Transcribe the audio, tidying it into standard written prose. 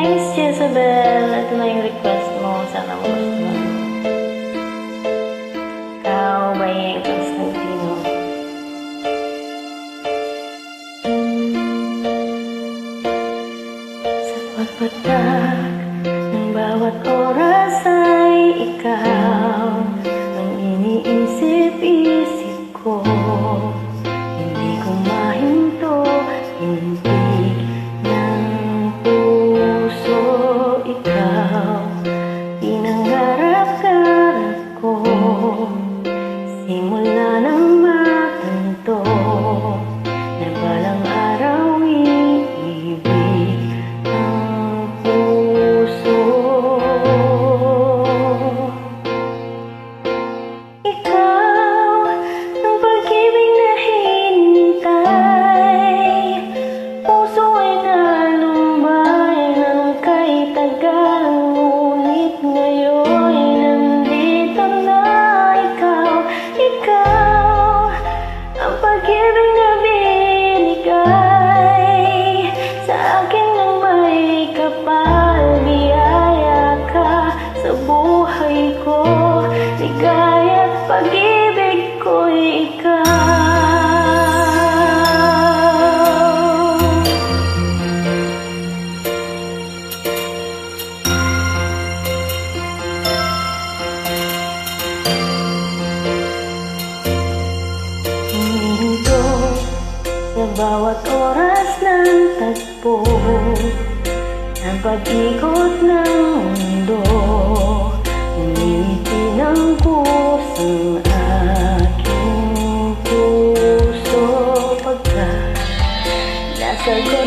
Miss Jezebel, ito na yung request mo. Sana mo gusto mo. Ikaw, Bayeng Constantino. Sa pagpatak ng bawat oras ay ikaw ang iniisip-isip ko. Hindi ko mahinto, hintig ng puso. Ikaw, pinangarap-garap ko, simula ng matanto na balang araw iibig ang puso. Ikaw, ang pag-ibig na hinintay, puso ay nalumbay ng kay tagal, ngunit ngayon nandito na ikaw. Ikaw, ang pag-ibig na binigay sa akin ng may kapal, biyaya ka sa buhay ko, ligaya at pag-ibig ko'y ikaw. Huminto sa bawat oras ng tagpo, ang pag-ikot ng mundo, umiti ng kusang aking puso. Pagka nasagot